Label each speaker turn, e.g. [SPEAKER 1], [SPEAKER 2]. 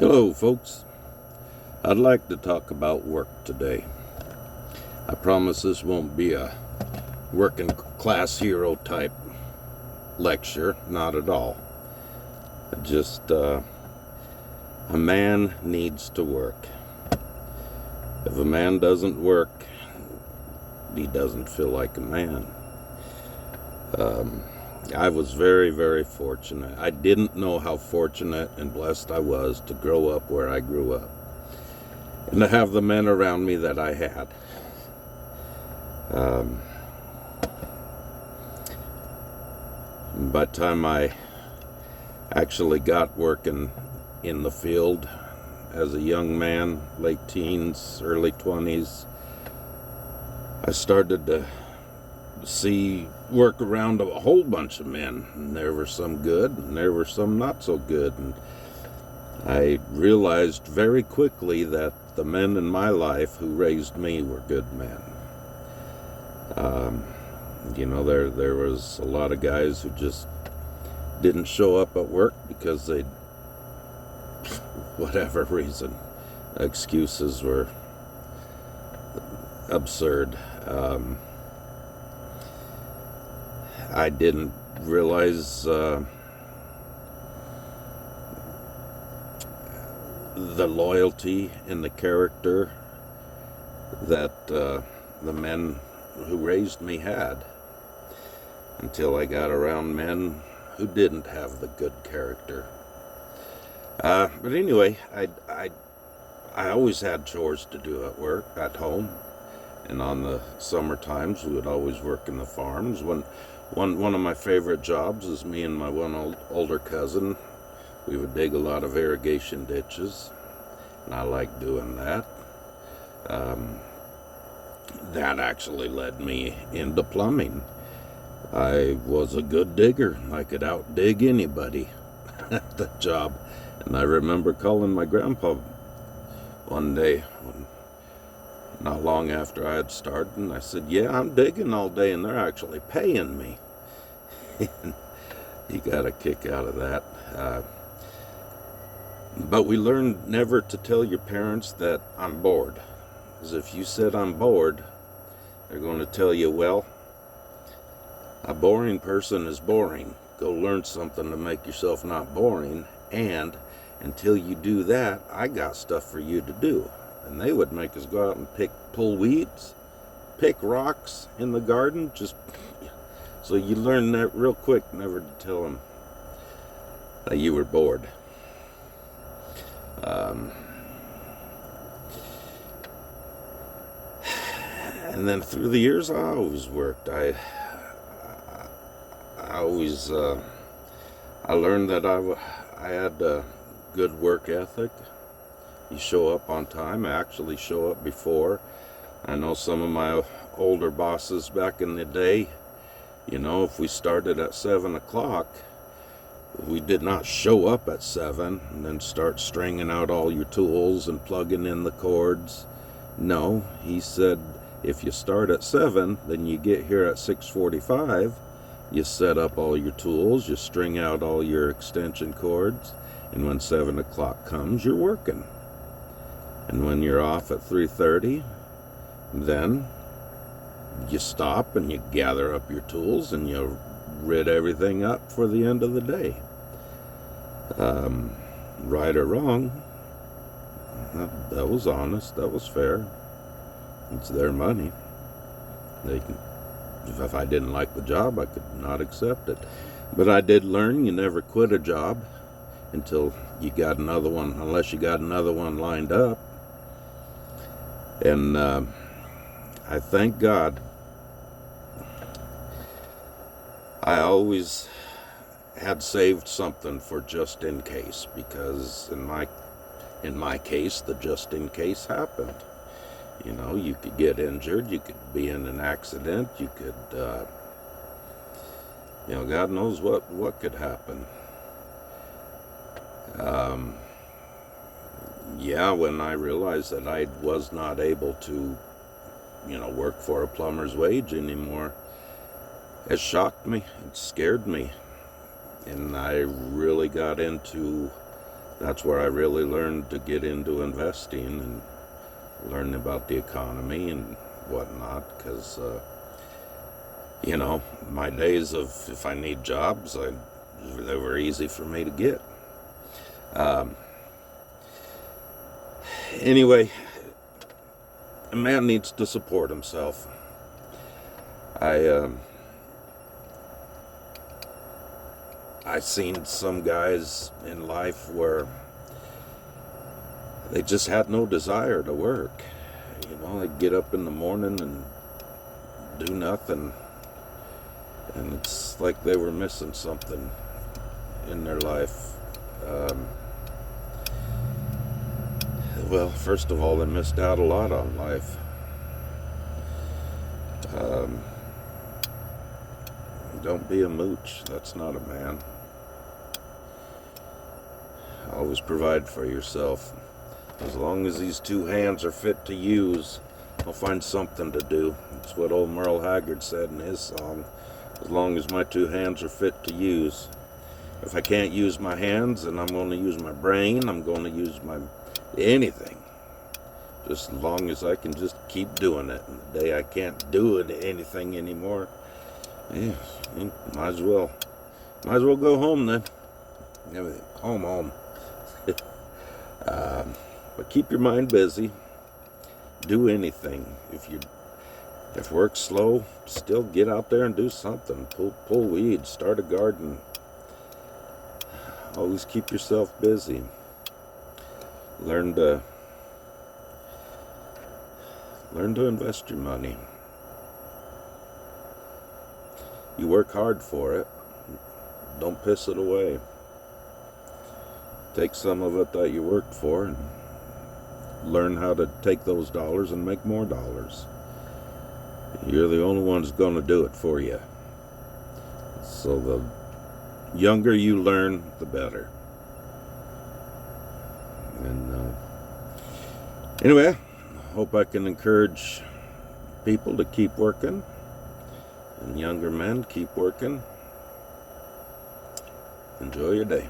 [SPEAKER 1] Hello, folks. I'd like to talk about work today. I promise this won't be a working class hero type lecture, not at all. Just a man needs to work. If a man doesn't work, he doesn't feel like a man. I was very, very fortunate. I didn't know how fortunate and blessed I was to grow up where I grew up and to have the men around me that I had. By the time I actually got working in the field as a young man, late teens, early 20s, I started to see work around a whole bunch of men, and there were some good and there were some not so good, and I realized very quickly that the men in my life who raised me were good men. There was a lot of guys who just didn't show up at work because they, whatever reason, excuses were absurd. I didn't realize the loyalty and the character that the men who raised me had until I got around men who didn't have the good character. But anyway, I always had chores to do at work, at home, and on the summer times we would always work in the farms. One of my favorite jobs is me and my one older cousin. We would dig a lot of irrigation ditches, and I liked doing that. That actually led me into plumbing. I was a good digger. I could outdig anybody at the job. And I remember calling my grandpa one day, not long after I had started, and I said, "Yeah, I'm digging all day, and they're actually paying me." And he got a kick out of that. But we learned never to tell your parents that I'm bored. Because if you said I'm bored, they're going to tell you, well, a boring person is boring. Go learn something to make yourself not boring. And until you do that, I got stuff for you to do. And they would make us go out and pull weeds, pick rocks in the garden. So you learn that real quick, never to tell them that you were bored. And then through the years, I always worked. I learned that I had a good work ethic. You show up on time. I actually show up before. I know some of my older bosses back in the day, if we started at 7 o'clock, we did not show up at 7 and then start stringing out all your tools and plugging in the cords. No, he said, if you start at 7, then you get here at 6:45, you set up all your tools, you string out all your extension cords, and when 7 o'clock comes, you're working. And when you're off at 3:30, then you stop and you gather up your tools and you rid everything up for the end of the day. Right or wrong, that was honest, that was fair. It's their money. If I didn't like the job, I could not accept it. But I did learn you never quit a job until you got another one, unless you got another one lined up. And I thank God I always had saved something for just in case, because in my case, the just in case happened. You could get injured, you could be in an accident, you could, God knows what could happen. When I realized that I was not able to, work for a plumber's wage anymore, it shocked me, it scared me, and I really got into that's where I really learned to get into investing and learn about the economy and whatnot, because my days of if I need jobs, they were easy for me to get. Anyway, a man needs to support himself. I seen some guys in life where they just had no desire to work. They'd get up in the morning and do nothing, and it's like they were missing something in their life. Well, first of all, they missed out a lot on life. Don't be a mooch. That's not a man. Always provide for yourself. As long as these two hands are fit to use, I'll find something to do. That's what old Merle Haggard said in his song. As long as my two hands are fit to use. If I can't use my hands, then I'm going to use my brain. I'm going to use my anything. Just as long as I can just keep doing it. And the day I can't do anything anymore, might as well go home then. Home. But keep your mind busy. Do anything. If work's slow, still get out there and do something. Pull weeds. Start a garden. Always keep yourself busy. Learn to invest your money. You work hard for it. Don't piss it away. Take some of it that you worked for and learn how to take those dollars and make more dollars. You're the only one who's going to do it for you. So the younger you learn, the better. And anyway, I hope I can encourage people to keep working, and younger men keep working. Enjoy your day.